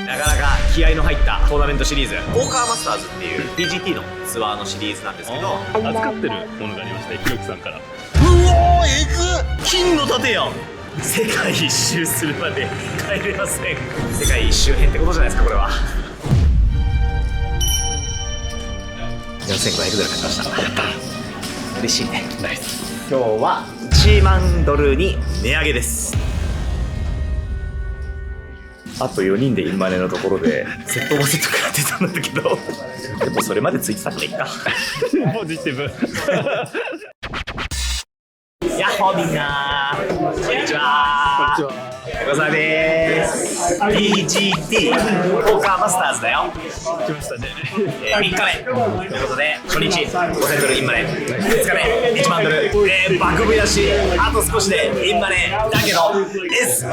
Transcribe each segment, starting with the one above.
なかなか気合いの入ったトーナメントシリーズ、ポーカーマスターズっていう PGT のツアーのシリーズなんですけど、預かってるものがありまして、ひろきさんから。うおー、えぐ、金の盾やん。世界一周するまで帰れません。世界一周編ってことじゃないですか、これは。4500ドル勝ちました。やった、嬉しいね。ナイス。今日は1万ドルに値上げです。あと4人でインマネのところでセットもセット食らってたんだけどでもそれまでついてたからいいかポジティブやっほーみんなー、こんにちはー。こんにちは。横澤でーす。PGT ポーカーマスターズだよ。来ましたね。3日目ということで、初日5000ドルインマネ、2日目1万ドル、爆増やし、あと少しでインマネだけど SOS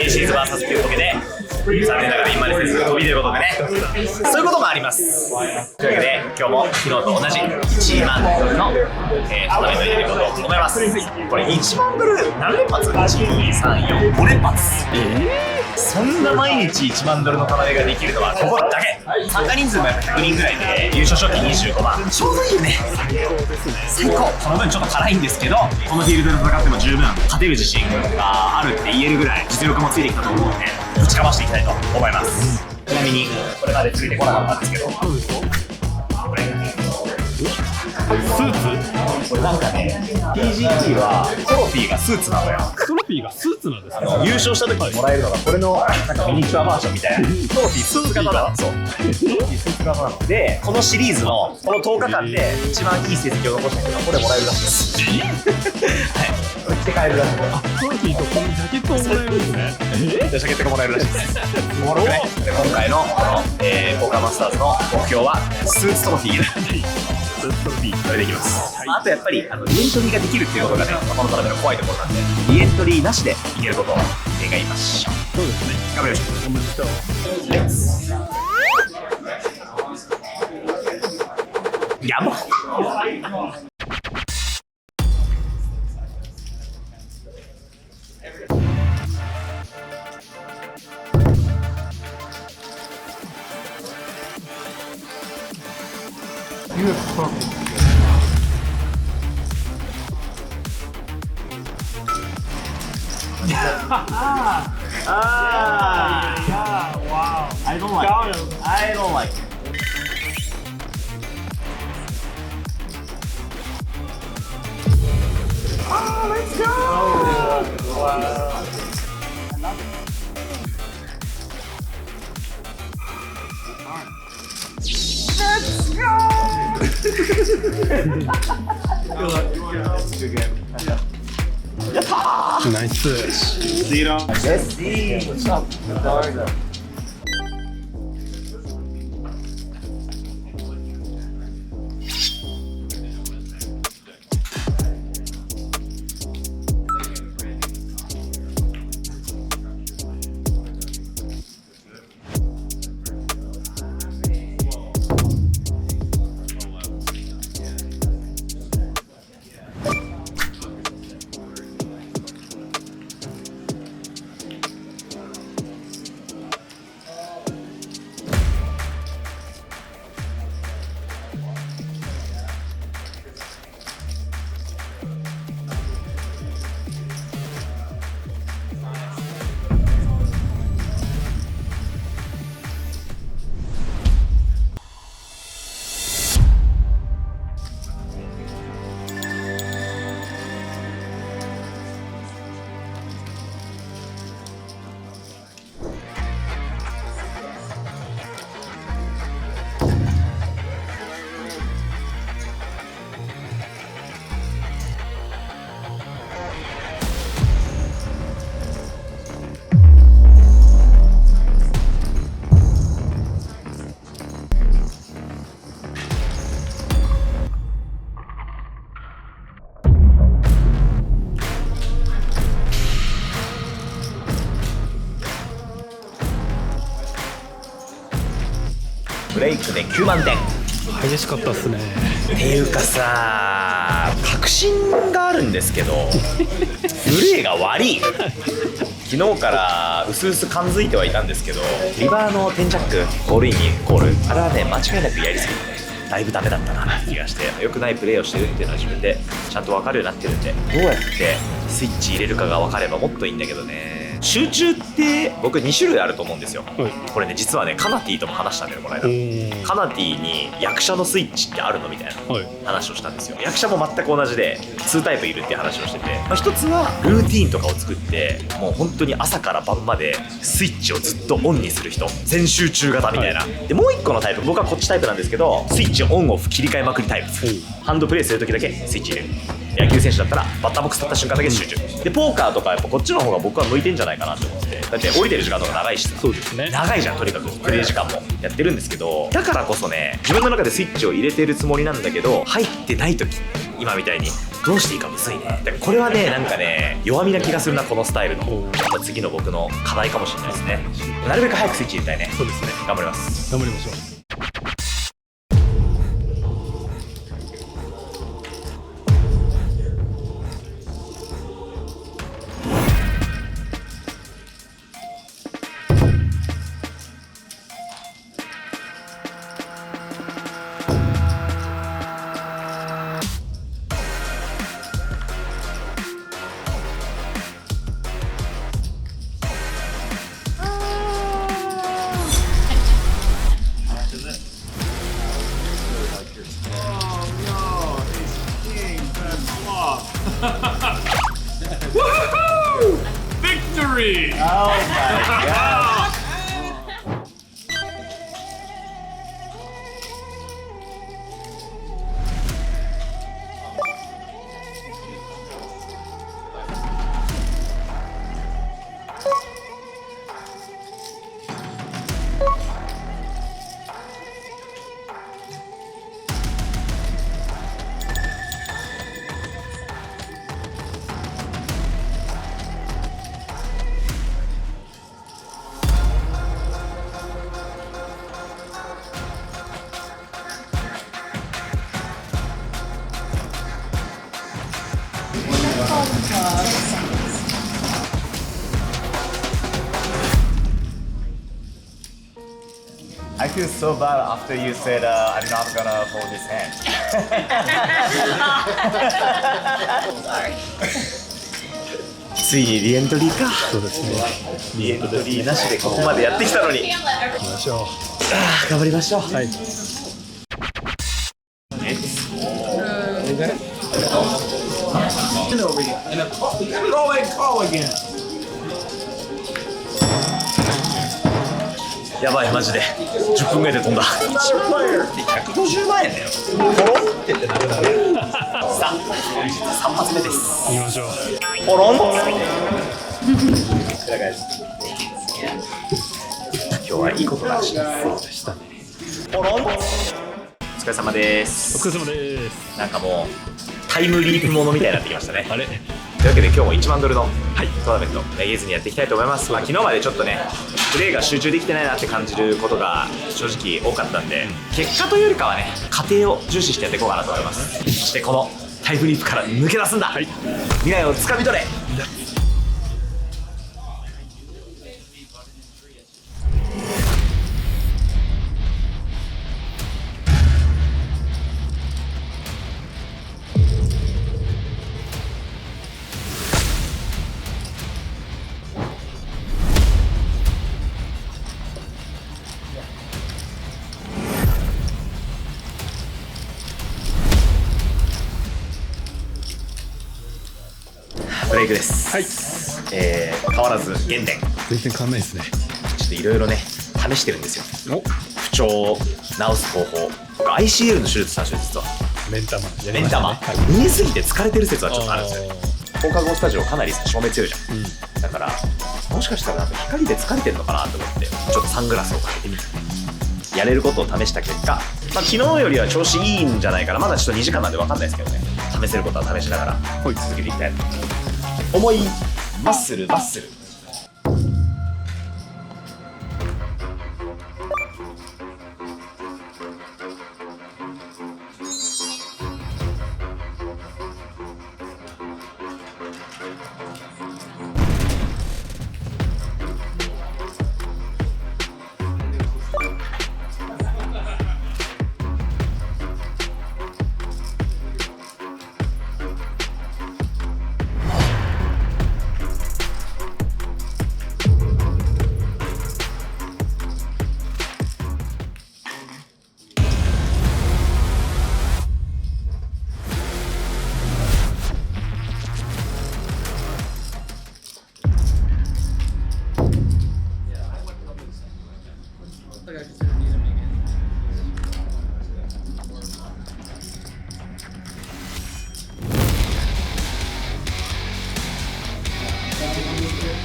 シーズ VS というわけで残念ながらインマネせず飛び出ることでね、そういうこともあります。というわけで今日も昨日と同じ1万ドルの、トーナメントに入れることを思います。これ1万ドル何連発 ?1、2、3、4、5連発。そんな毎日1万ドルの棚値ができるのはここだけ。参加人数もやっぱ100人ぐらいで優勝賞金25万、ちょうどいいよね。最高。その分ちょっと辛いんですけど、このフィールドで戦っても十分勝てる自信があるって言えるぐらい実力もついてきたと思うので、ぶちかましていきたいと思います。ちなみにこれまでついてこなかったんですけど、これスーツ？これなんかね、PGT はトロフィーがスーツなのよ。トロフィーがスーツなんですか？優勝した時にもらえるのがこれのなんかミニチュアバージョンみたいな。トロフィースーツ型なの。そう。トロフィースーツ型なので、このシリーズのこの10日間で一番いい成績を残した人がこれもらえるらしいです。はい。これ着て帰るらしいです。トロフィーとこのジャケットをもらえるんですね。ジャケットがもらえるらしいです。もろね。で今回のこの、ポーカーマスターズの目標はスーツトロフィー。それでいきます。あとやっぱりリエントリーができるっていうことがね、このトラベルの怖いところなんで、リエントリーなしでいけることを願いましょう。そうですね。頑張りましょう。頑張りましょう。レッツ。やばっ。Wow. I don't like it. I don't like it. Oh, let's go! Oh, wow. Let's go! Good game. Nice. Zero. Let's see. What's up?ブレイクで9万点。激しかったっすね。っていうかさ、確信があるんですけどプレーが悪い。昨日からうすうす感づいてはいたんですけど、リバーの10ジャックゴールインにゴール、あれはね間違いなくやりすぎてね、だいぶダメだったなって気がして、良くないプレーをしてるっていうのは自分でちゃんと分かるようになってるんで、どうやってスイッチ入れるかが分かればもっといいんだけどね。集中って僕2種類あると思うんですよ。これね実はねカナティとも話したんだよこの間。カナティに役者のスイッチってあるのみたいな話をしたんですよ。役者も全く同じで2タイプいるっていう話をしてて、一つはルーティーンとかを作ってもう本当に朝から晩までスイッチをずっとオンにする人、全集中型みたいな。でもう一個のタイプ、僕はこっちタイプなんですけど、スイッチオンオフ切り替えまくりタイプ。ハンドプレイする時だけスイッチ入れる。野球選手だったらバッターボックス立った瞬間だけ集中で、ポーカーとかやっぱこっちの方が僕は向いてんじゃないかなと思ってて、だって降りてる時間とか長いしさ、そうですね、長いじゃんとにかくプレイ時間もやってるんですけど、だからこそね自分の中でスイッチを入れてるつもりなんだけど、入ってない時今みたいにどうしていいかむずいね。だからこれはねなんかね弱みな気がするな、このスタイルの。ちょっと次の僕の課題かもしれないですね。なるべく早くスイッチ入れたいね。そうですね、頑張ります。頑張りましょう。Victory! Oh my god. I feel so bad after you said I'm not gonna hold his hand. Sorry. ついにリエントリーか。そうですね、リエントリーなしでここまでやってきたのに。 Can't let everyone. 行きましょ頑張りましょう。う。はい、やばいマジで10分ぐらいで飛んだ。150万円だよ。ポロンってなくなる。さあ本日3発目です。行きましょう。ポロン。今日はいいことらしい。そうでしたね。ポロン。お疲れ様でおす。疲れ様です。なんかもうタイムリープものみたいになってきましたね。あれ、というわけで今日も1万ドルのトーナメントめげずにやっていきたいと思います。昨日までちょっとねプレーが集中できてないなって感じることが正直多かったんで、結果というよりかはね過程を重視してやっていこうかなと思います。そしてこのタイムリープから抜け出すんだ、未来をつかみ取れ。ブレイクです。はい、変わらず原点全然変わんないですね。ちょっといろいろね試してるんですよ。お、不調を治す方法。僕 ICL の手術したんですよ実は。目ん玉やり目ん玉、ましたね。はい、見えすぎて疲れてる説はちょっとあるんですよ。放課後スタジオかなり照明強いじゃん、だからもしかしたらなんか光で疲れてるのかなと思ってちょっとサングラスをかけてみた。やれることを試した結果、昨日よりは調子いいんじゃないかな。まだちょっと2時間なんで分かんないですけどね、試せることは試しながら続けていきたい。重いマッスルマッスル。1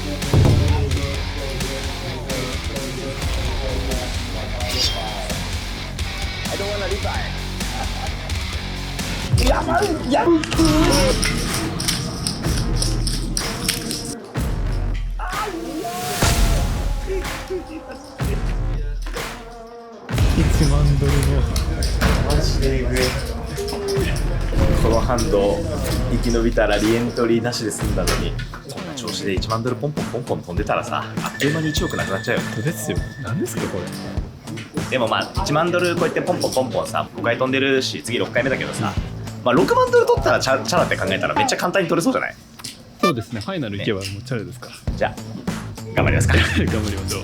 万ドルのマジでえぐい。このハンド生き延びたらリエントリーなしで済んだのに、こんな調子で1万ドルポンポンポンポン飛んでたらさ、あっという間に1億なくなっちゃうよ。本当ですよ。何ですかこれ。でもまあ1万ドルこうやってポンポンポンポンさ5回飛んでるし、次6回目だけどさ、まあ、6万ドル取ったらチャラって考えたらめっちゃ簡単に取れそうじゃない？そうですね。ファイナル行けばもうチャレですから。じゃあ頑張りますか。頑張りましょう。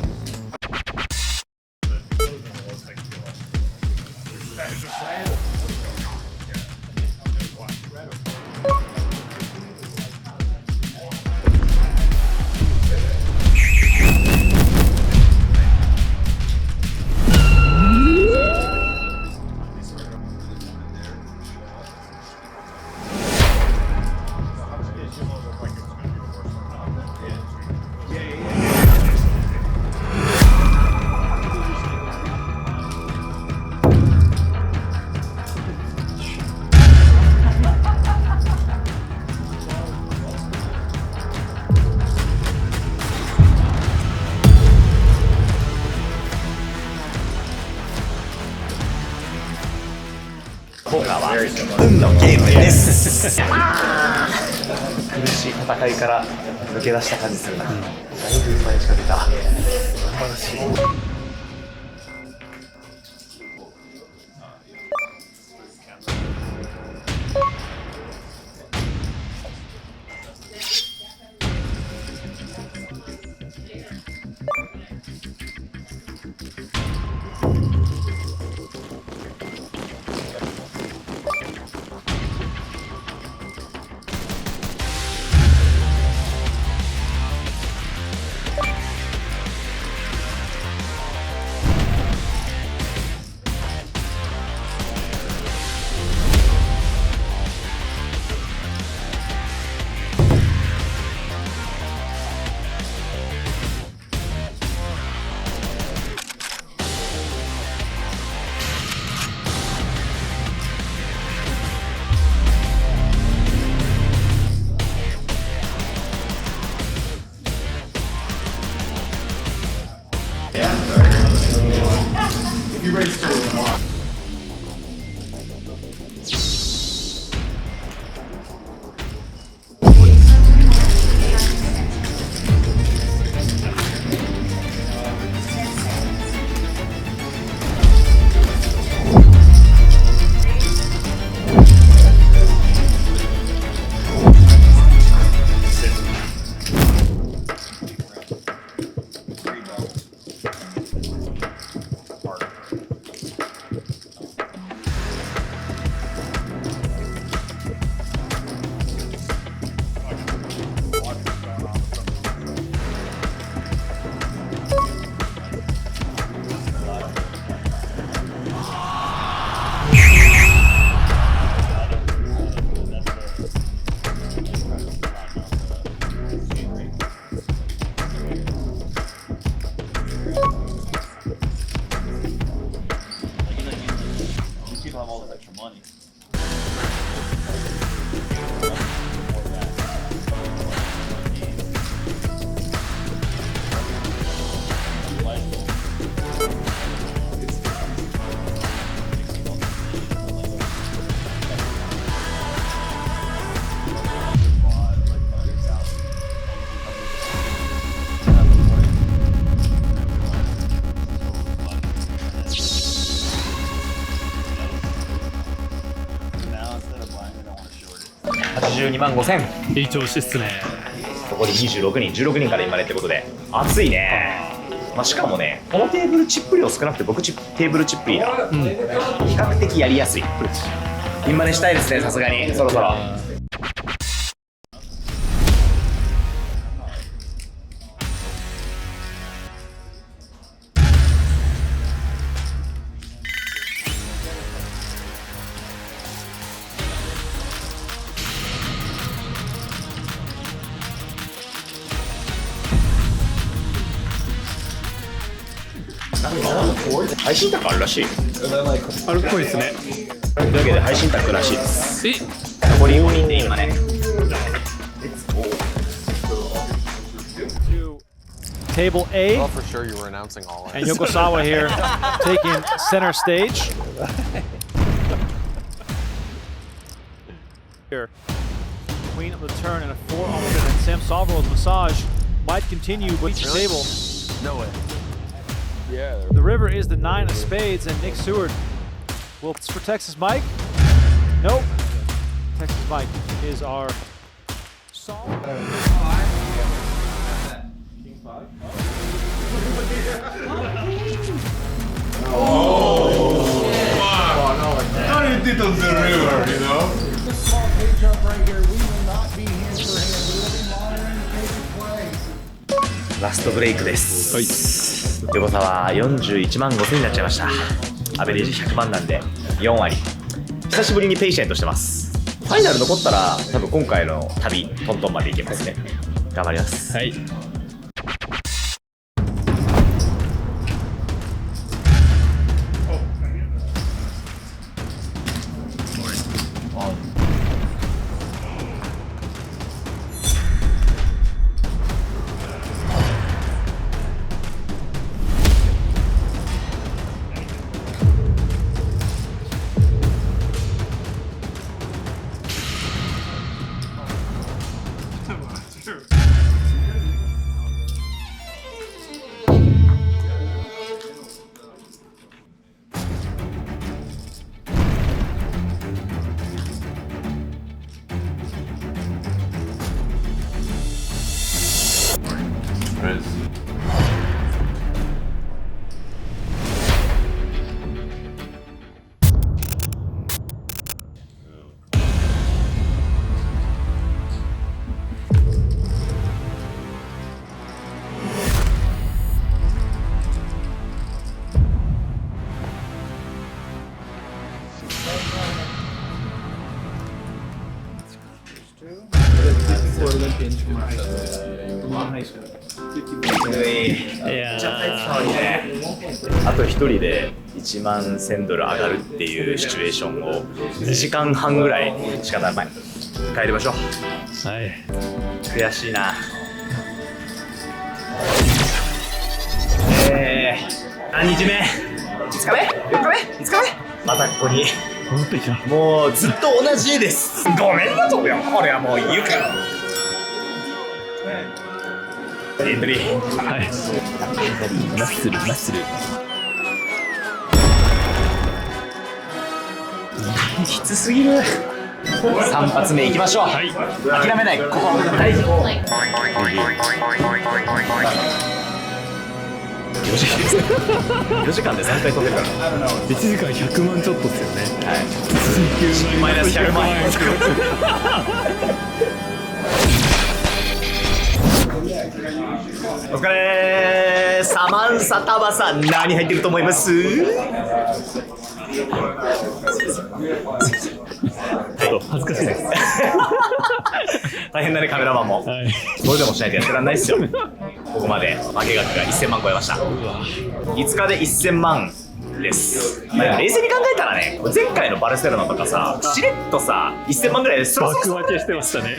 ポーカーは運のゲームです。苦しい戦いから抜け出した感じするな。だいぶ前に近づいた。素晴らしい。82万5000。いい調子っすね。残り26人、16人から今ねってことで熱いね。まあ、しかもね、このテーブルチップ量少なくて僕テーブルチップいいな、比較的やりやすい。インマネしたいですね、さすがにそろそろ。配信卓あるらしい。あるっぽいですね。というわけで配信卓らしいです。え、残り5人で今ね。Table A, Well, for sure you were announcing all of and it. Yokosawa here taking center stage. Here, Queen of the turn and a 4 on it, and Sam Salvo's massage might continue with the table. No way. Yeah. The river is the 9 of spades, and Nick Seward will for Texas Mike. Nope. Texas Mike is our solve.ラストブレイクです。横澤41万5000になっちゃいました。アベレージ100万なんで4割。久しぶりにペイシェントしてます。ファイナル残ったら多分今回の旅トントンまで行けますね。頑張ります。はい。あと1人で1万1000ドル上がるっていうシチュエーションを2時間半ぐらいしかない。帰りましょう。はい。悔しいな。何日目 ?5 日目 ?4 日目 ?5 日目またここに。戻ってきた。もうずっと同じ絵です。ごめんなとこよ。これはもう行くよ。エントリー。はい。マッスル、マッスル。きつすぎる。3発目いきましょう。はい。諦めない。ここ大事。4時間で3回飛べるから。1時間100万ちょっとですよね。はい。マイナス100万円。お疲れー。サマンサタバさん何入ってると思います？恥ずかしいです。大変だね、カメラマンも。はい。これでもしないとやってらんないっすよ。ここまで負け額が1000万超えました。5日で1000万です。まあ、冷静に考えたらね、前回のバルセロナとかさ、しれっとさ、1000万ぐらいでスロスロ爆分けしてましたね。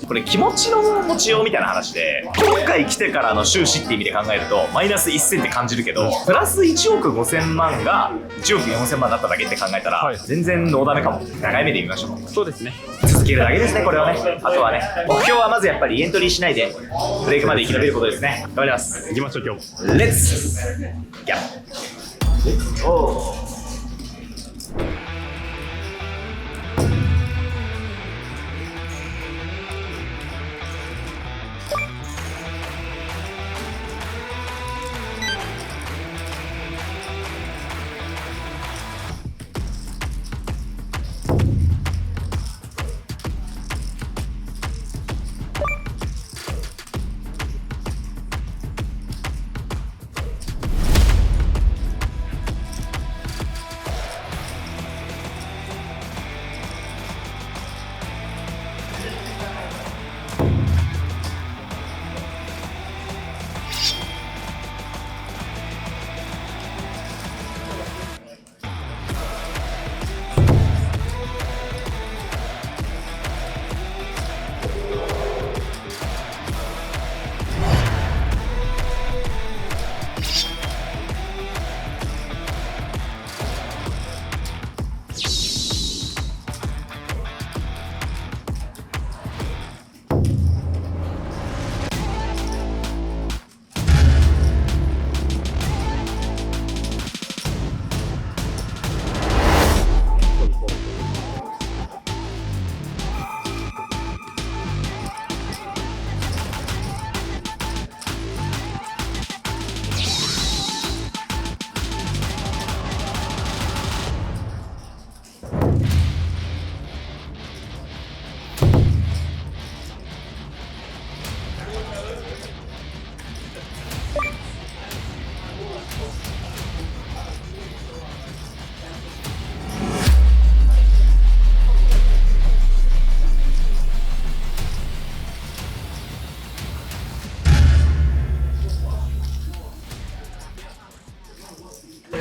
これ気持ちの持ちようみたいな話で、今回来てからの収支って意味で考えるとマイナス1000って感じるけど、プラス1億5000万が1億4000万だっただけって考えたら、はい、全然ノーダメかも。長い目で見ましょう。そうですね。続けるだけですね、これはね。あとはね、目標はまずやっぱりエントリーしないでブレイクまで生き延びることですね。頑張ります。行きましょう、今日も。レッツギャッおー。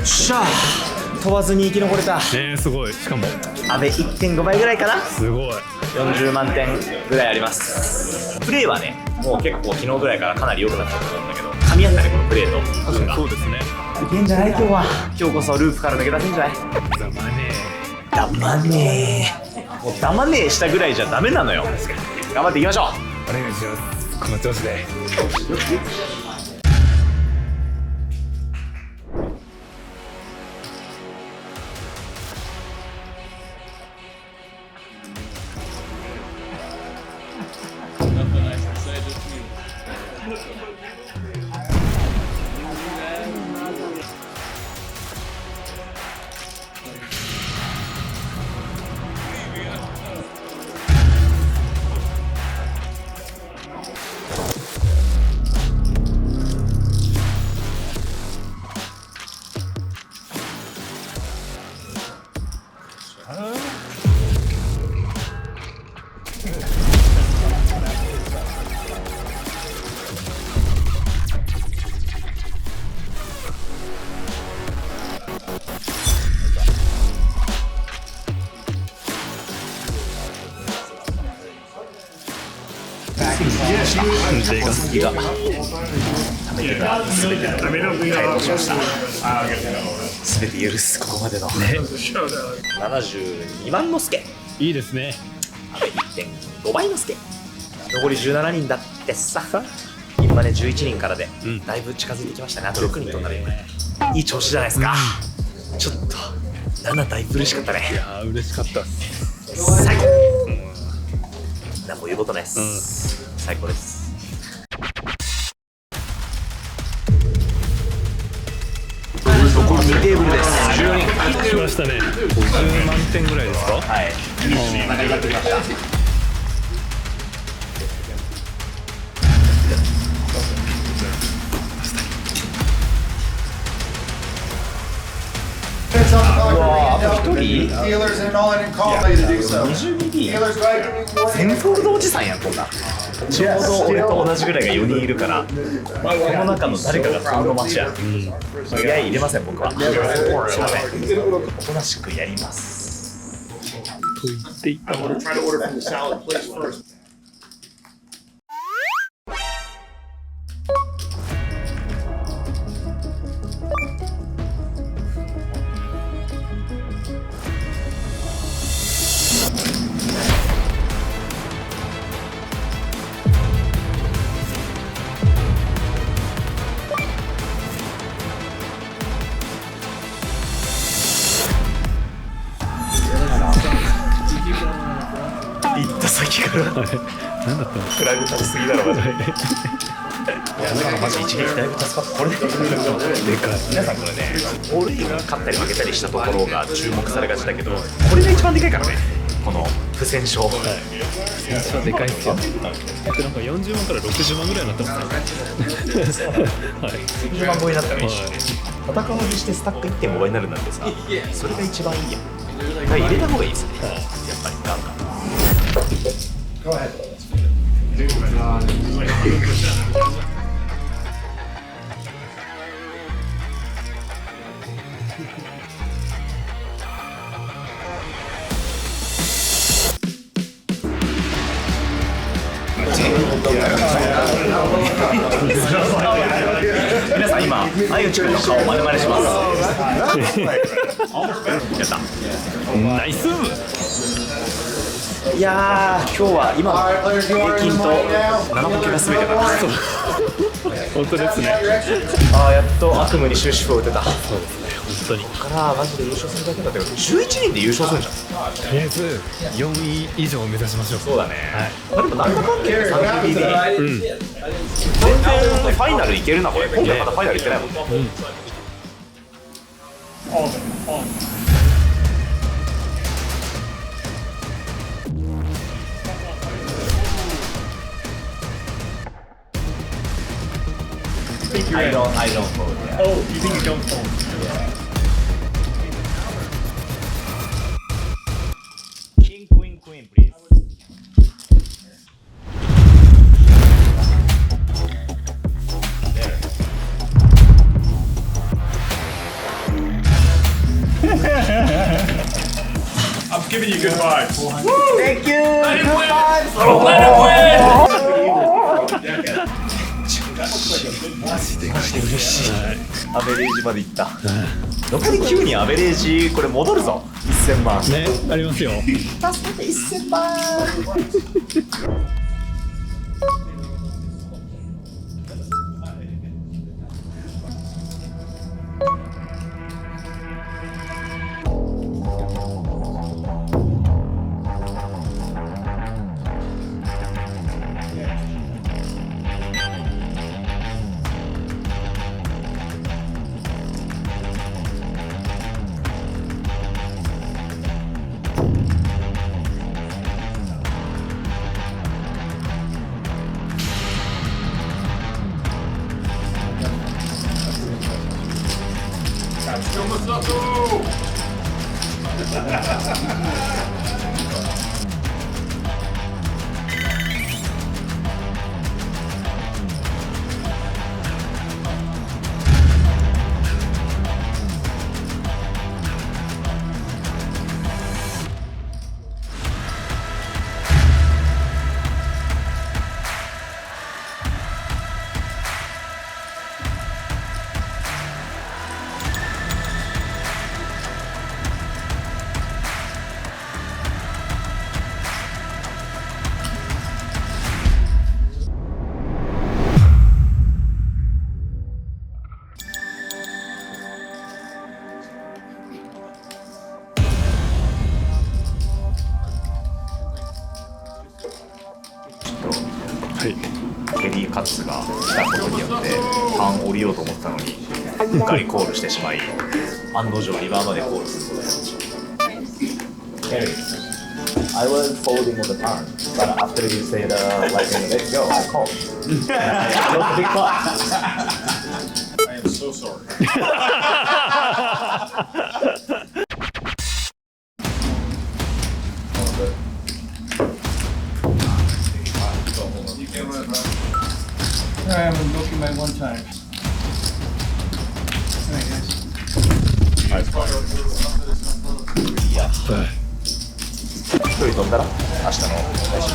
しゃー、飛ばずに生き残れた。すごい。しかも阿部 1.5 倍ぐらいかな。すごい。40万点ぐらいあります。プレーはね、もう結構昨日ぐらいからかなり良くなっちゃったと思うんだけど、噛み合ったね、このプレーと。確かにそうですね。いけんじゃない今日は。今日こそループから抜け出せんじゃない。ざまねだまねー。もうだまねーしたぐらいじゃダメなのよ。頑張っていきましょう。お願いします。この調子で。安定が好きがためてた全ての解放しました。全て許す、ここまでの72万の助、いいですね。阿部 1.5 倍の助、残り17人だってさ。今ね11人からでだいぶ近づいてきましたね。あと6人となるよね。いい調子じゃないですか。ちょっと7だいぶ嬉しかったね。いやー嬉しかったっす。最高。何も言うことないです。最高です。残り2テーブルです。14人来ましたね。50万点ぐらいですか。はい、いいですね。中になってきました。うわあと1人全フォールドおじさんやん、こんな。ちょうど俺と同じぐらいが4人いるから、この中の誰かがフォールド待ちや。いや、入れません、僕は。すいません、おとなしくやります。と言っていたもの。行った先から何だったの。フラグ立ちすぎだろマジで。いや、今のマジ一撃だいぶ助かった。これでかい。皆さんこれね、オールインが勝ったり負けたりしたところが注目されがちだけど、これが一番でかいからね。この不戦勝。選手はでかいっすよ。なんか40万から60万ぐらいになってますね。はい。60万超えになったらいいし、戦わずしてスタック 1.5 倍になるなんてさ、それが一番いいやん。だから入れた方がいいですね。やっぱりなんか。皆さん今、相内くんの顔を丸々します。やった。ナイス。いやー、今日は今の平均と7ポケが全てかな。本当ですね。あー、やっと悪夢に終止符を打てた。そうですね。本当に。ここからマジで優勝するだけだったけど、11人で優勝するんじゃん。とりあえず4位以上を目指しましょう。そうだね。はい。まあでもなんだかんだで 3PBD、全然ファイナルいけるなこれ。今回まだファイナルいってないもんね。I don't fold. Oh, you think you don't fold? King, queen, queen, please. There. giving you good vibes. Thank you!アベレージまでいった。残り9人アベレージ、これ戻るぞ。1000万。ね、ありますよ。助けて1000万。ケリーカツが来たことによってターン降りようと思ったのにうっかりコールしてしまい案の定リバーまでコールすることになりました。ケリー I was holding on the turn, but after you said like let's go, I called. I am so sorry. I'm looking my one time. Alright, guys. 一人飛んだら明日の配信。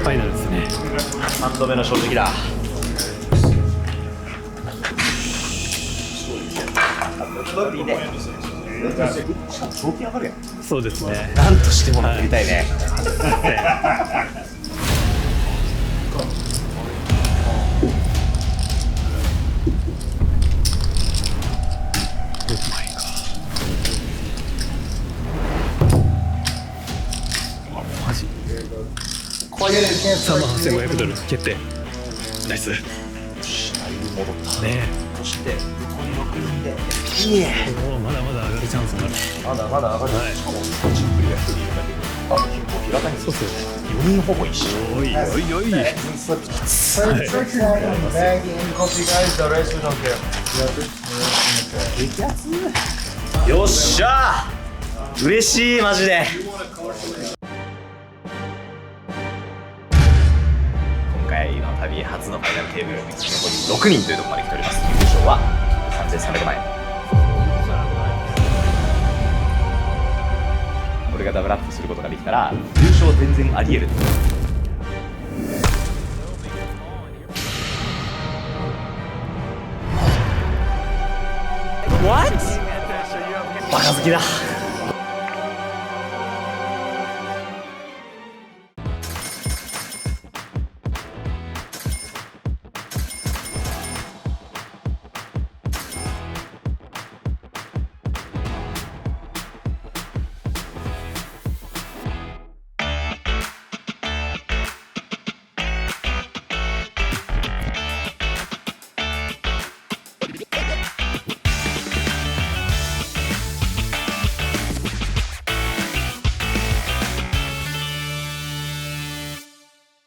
ファイナルですね。3度目の正直だ。いいね。賞金上がるやん。そうですね。なんとしても乗りたいね。マジ。$38,500決定。ナイス。戻った。ねそして残り6人で。いいね。おお、まだまだ上がるチャンスがある。まだまだ上がる。はいしかもチップリが1人いるだけで。あ、結構平たいんですよ。そうっすよね。 4人ほぼ一緒。おいおいおい。よっしゃー。嬉しいマジで。今回の旅初のファイナルテーブル残り6人というところまで来ております。優勝は3300万円。これがダブルアップすることができたら優勝全然あり得る。バカ好きだ。